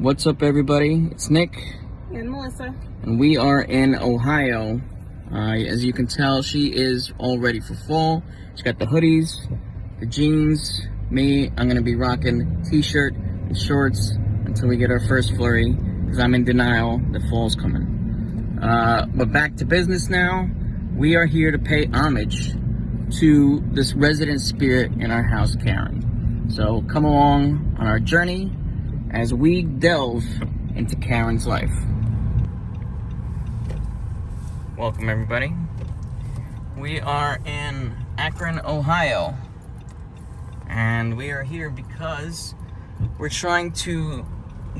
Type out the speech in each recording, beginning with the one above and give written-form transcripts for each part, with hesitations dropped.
What's up, everybody? It's Nick And Melissa. and we are in Ohio. As you can tell, she is all ready for fall. She's got the hoodies, the jeans. Me, I'm gonna be rocking t-shirt and shorts until we get our first flurry, because I'm in denial that fall's coming. But back to business now. We are here to pay homage to this resident spirit in our house, Karen. So come along on our journey as we delve into Karen's life. Welcome, everybody. We are in Akron, Ohio, and we are here because we're trying to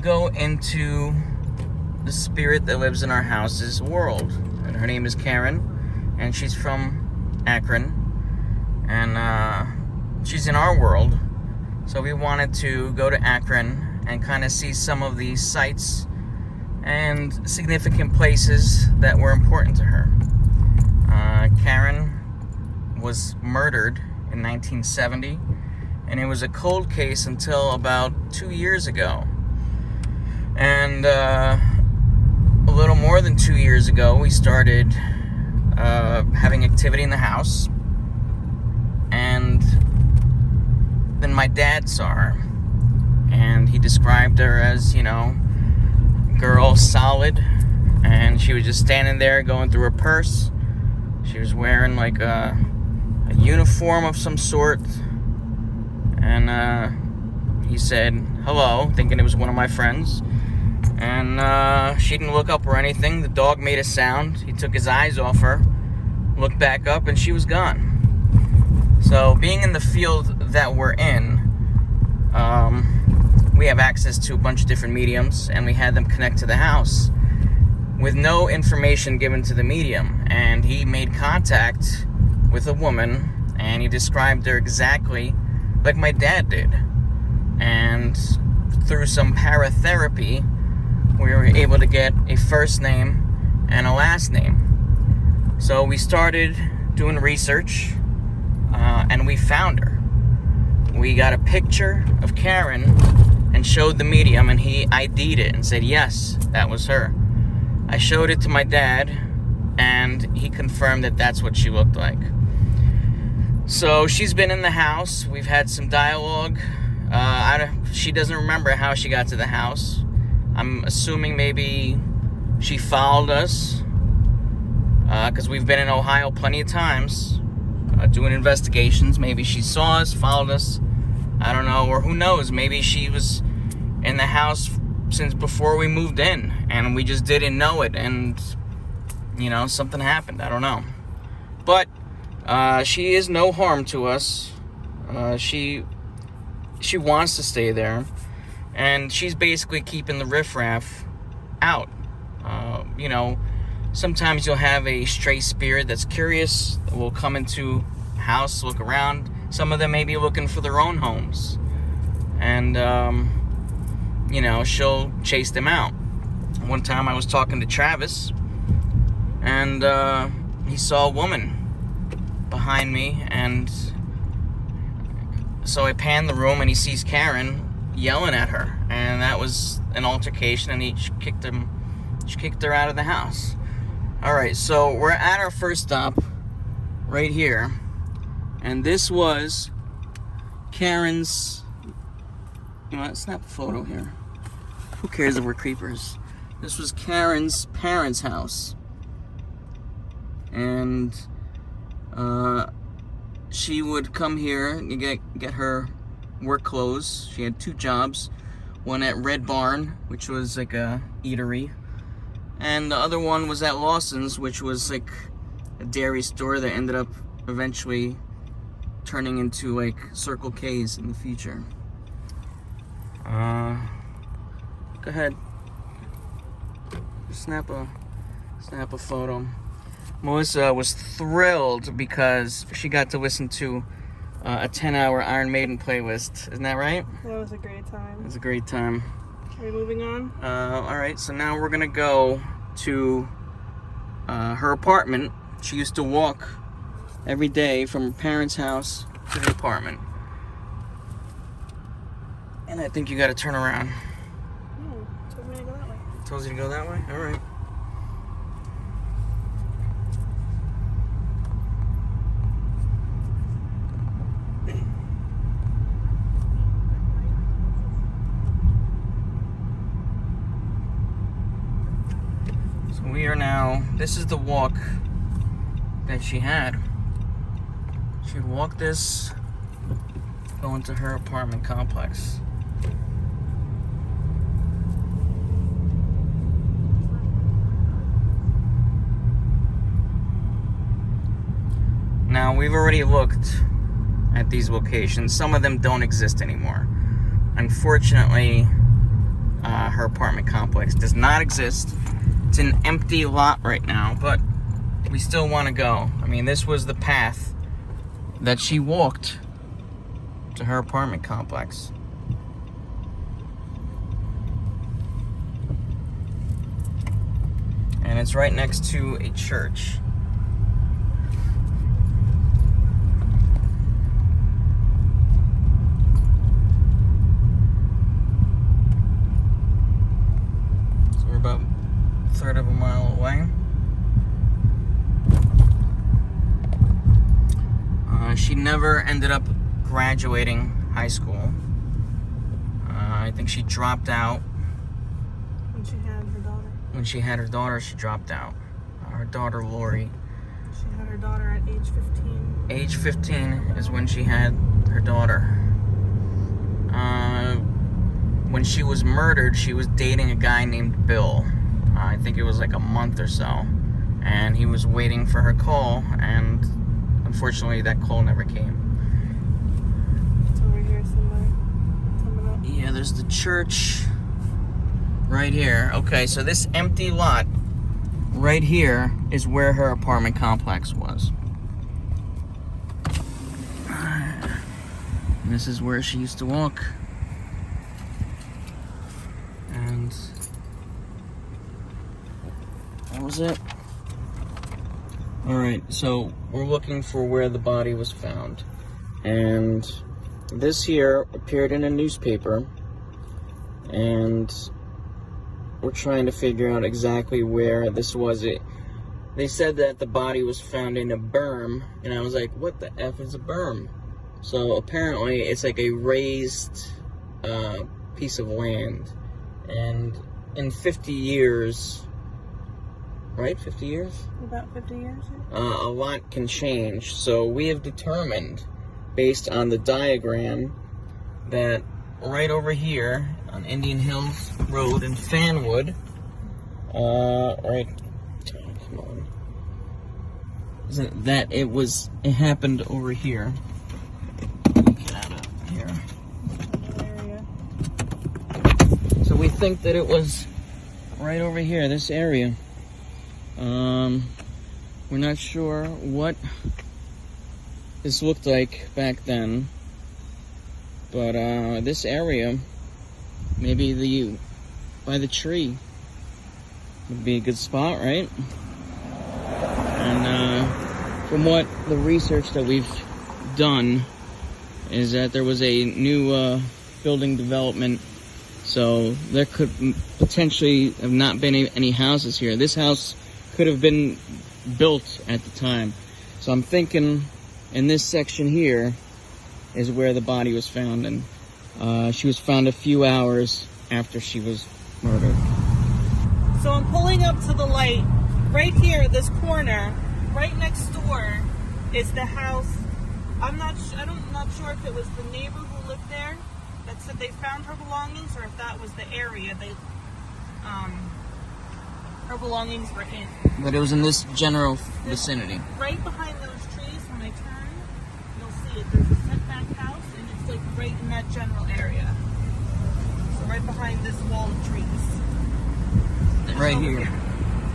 go into the spirit that lives in our house's world. And her name is Karen, and she's from Akron, and she's in our world. So we wanted to go to Akron and kind of see some of these sites and significant places that were important to her. Karen was murdered in 1970, and it was a cold case until about 2 years ago. And a little more than 2 years ago, we started having activity in the house, and then my dad saw her, and he described her as, girl solid, and she was just standing there going through her purse. She was wearing like a uniform of some sort, and he said hello, thinking it was one of my friends, and she didn't look up or anything. The dog made a sound. He took his eyes off her, looked back up, and she was gone. So being in the field that we're in, we have access to a bunch of different mediums, and we had them connect to the house with no information given to the medium. And he made contact with a woman, and he described her exactly like my dad did. And through some paratherapy, we were able to get a first name and a last name. So we started doing research, and we found her. We got a picture of Karen and showed the medium, and he ID'd it and said, yes, that was her. I showed it to my dad, and he confirmed that that's what she looked like. So she's been in the house. We've had some dialogue. She doesn't remember how she got to the house. I'm assuming maybe she followed us, because we've been in Ohio plenty of times doing investigations. Maybe she saw us, followed us. I don't know, or who knows, maybe she was in the house since before we moved in, and we just didn't know it, and, something happened. I don't know. But she is no harm to us. She wants to stay there, and she's basically keeping the riffraff out. Sometimes you'll have a stray spirit that's curious, that will come into a house, look around. Some of them may be looking for their own homes, and she'll chase them out. One time I was talking to Travis, and he saw a woman behind me, and so I panned the room, and he sees Karen yelling at her, and that was an altercation, and she kicked her out of the house. All right, so we're at our first stop right here, and this was Karen's. Snap a photo here. Who cares if we're creepers? This was Karen's parents' house, and she would come here and get her work clothes. She had 2 jobs, one at Red Barn, which was like a eatery, and the other one was at Lawson's, which was like a dairy store that ended up eventually turning into like Circle K's in the future. Go ahead. Snap a photo. Melissa was thrilled because she got to listen to a 10-hour Iron Maiden playlist. Isn't that right? That was a great time. It was a great time. Are we moving on? Alright, so now we're gonna go to her apartment. She used to walk every day from her parents' house to the apartment. And I think you gotta turn around. Tells you to go that way? Alright. So we are now, this is the walk that she had. She'd walk this, go into her apartment complex. Now, we've already looked at these locations. Some of them don't exist anymore. Unfortunately, her apartment complex does not exist. It's an empty lot right now, but we still want to go. I mean, this was the path that she walked to her apartment complex. And it's right next to a church. So we're about a third of a mile away. She never ended up graduating high school. I think she dropped out. When she had her daughter. When she had her daughter, she dropped out. Her daughter, Lori. She had her daughter at age 15. Age 15 is when she had her daughter. When she was murdered, she was dating a guy named Bill. I think it was like a month or so. And he was waiting for her call, and unfortunately, that call never came. It's over here somewhere. Coming up. Yeah, there's the church right here. Okay, so this empty lot right here is where her apartment complex was. And this is where she used to walk. And that was it. Alright, so we're looking for where the body was found. And this here appeared in a newspaper. And we're trying to figure out exactly where this was. They said that the body was found in a berm. And I was like, what the F is a berm? So apparently it's like a raised piece of land. And in 50 years... Right? 50 years? About 50 years? A lot can change. So we have determined, based on the diagram, that right over here on Indian Hills Road in Fanwood, right, come on, that it happened over here. Get out of here. Area. So we think that it was right over here, this area. We're not sure what this looked like back then, but this area, maybe by the tree would be a good spot, right? And from what the research that we've done is that there was a new building development, so there could potentially have not been any houses here. This house could have been built at the time. So I'm thinking in this section here is where the body was found, and she was found a few hours after she was murdered. So I'm pulling up to the light. Right here, this corner, right next door, is the house. I'm not sure if it was the neighbor who lived there that said they found her belongings, or if that was the area her belongings were in. But it was in this general vicinity. Right behind those trees, when I turn, you'll see it. There's a setback house, and it's like right in that general area. So right behind this wall of trees. Right here.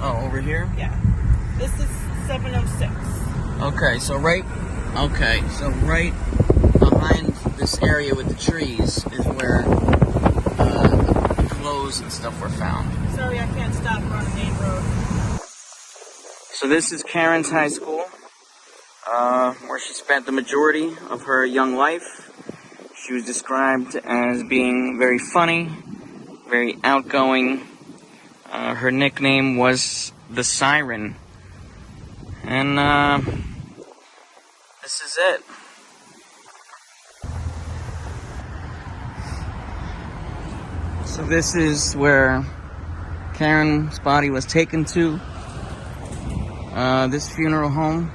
Oh, over here? Yeah. This is 706. Okay, so right behind this area with the trees is where the clothes and stuff were found. Sorry, I can't stop. We're on a main road. So this is Karen's high school, where she spent the majority of her young life. She was described as being very funny, very outgoing, Her nickname was the Siren. And this is it. So this is where Karen's body was taken to. This funeral home.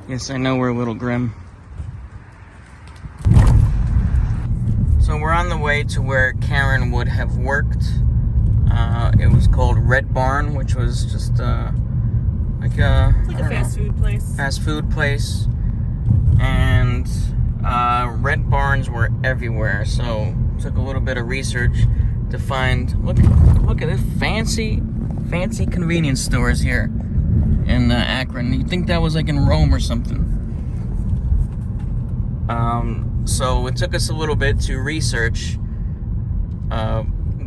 Yes, I know we're a little grim. So we're on the way to where Karen would have worked. It was called Red Barn, which was just like a fast food place. Fast food place. And Red Barns were everywhere. So took a little bit of research to find. Look at this fancy convenience stores here in Akron. You'd think that was like in Rome or something. So it took us a little bit to research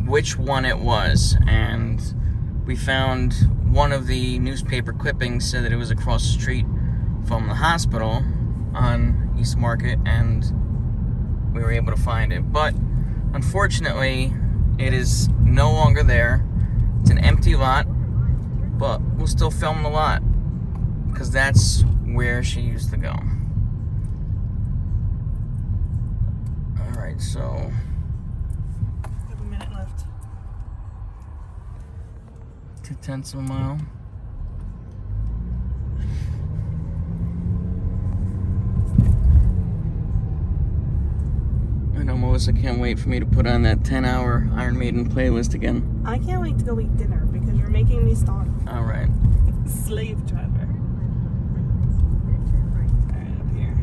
which one it was, and we found one of the newspaper clippings said that it was across the street from the hospital on East Market, and we were able to find it. But unfortunately, it is no longer there. It's an empty lot, but we'll still film the lot because that's where she used to go. Alright, so We have a minute left. 2/10 of a mile. I know Melissa can't wait for me to put on that 10-hour Iron Maiden playlist again. I can't wait to go eat dinner because you're making me stop. Alright. Slave driver. Alright, up here.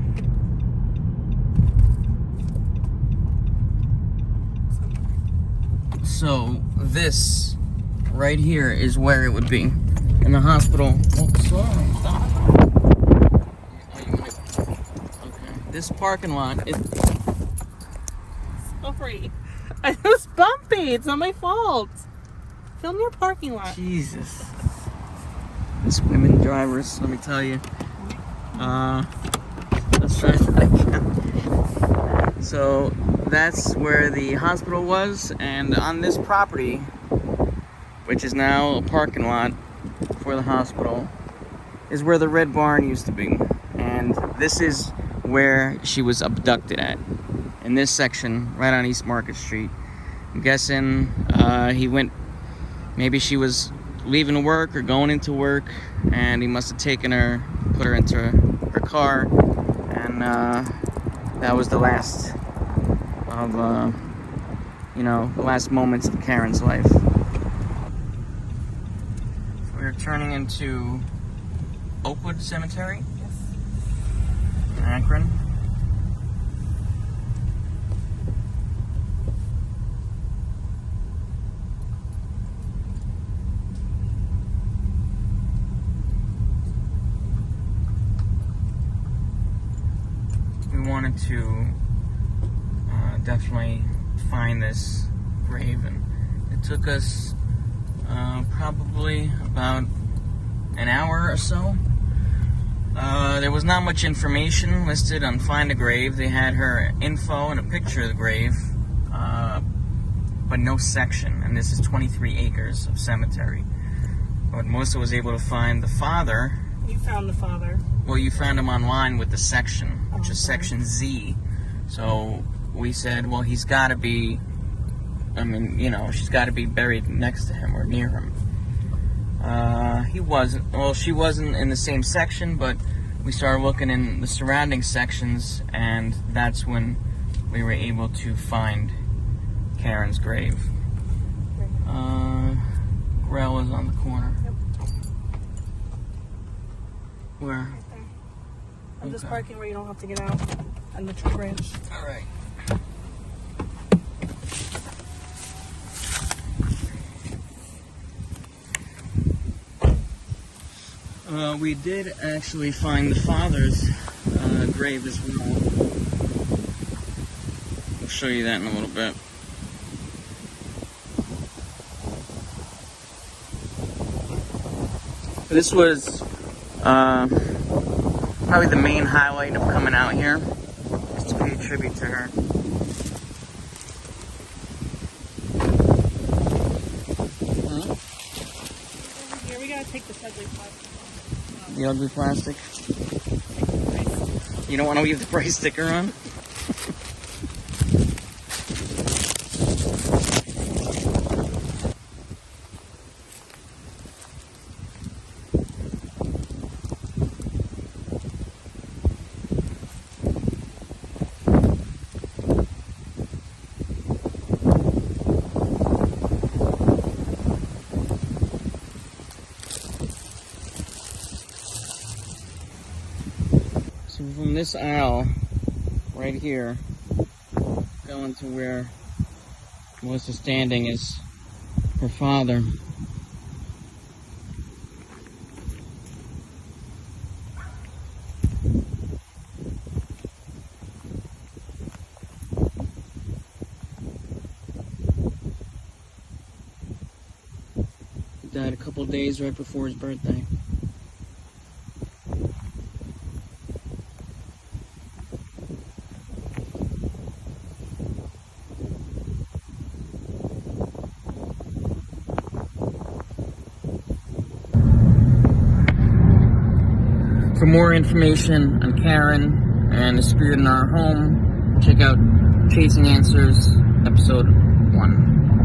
So this right here is where it would be. In the hospital. Oh, sorry, stop. Oh, you wanna... Okay. This parking lot is... Sorry. It was bumpy. It's not my fault. Film your parking lot. Jesus. These women drivers, let me tell you. Let's try that again. So that's where the hospital was, and on this property, which is now a parking lot for the hospital, is where the Red Barn used to be. And this is where she was abducted at. In this section, right on East Market Street. I'm guessing he went, maybe she was leaving work or going into work, and he must have taken her, put her into her car, and that was the last of, the last moments of Karen's life. So we're turning into Oakwood Cemetery in Akron. Wanted to definitely find this grave, and it took us probably about an hour or so. There was not much information listed on Find a Grave. They had her info and a picture of the grave, but no section, and this is 23 acres of cemetery. But Melissa was able to find the father. You found the father. Well, you found him online with the section, which is section Z. So we said, well, he's got to be, she's got to be buried next to him or near him. He wasn't, well, she wasn't in the same section, but we started looking in the surrounding sections, and that's when we were able to find Karen's grave. Grell is on the corner. Yep. Where? Right there. I'm just Okay. parking where you don't have to get out on the tree branch. All right. We did actually find the father's grave as well. I'll show you that in a little bit. This was probably the main highlight of coming out here, just to pay tribute to her. Here, we gotta take this ugly plastic off. The ugly plastic. Take the price. You don't want to leave the price sticker on? So from this aisle, right here, going to where Melissa's standing is her father. He died a couple days right before his birthday. For more information on Karen and the spirit in our home, check out Chasing Answers, episode 1.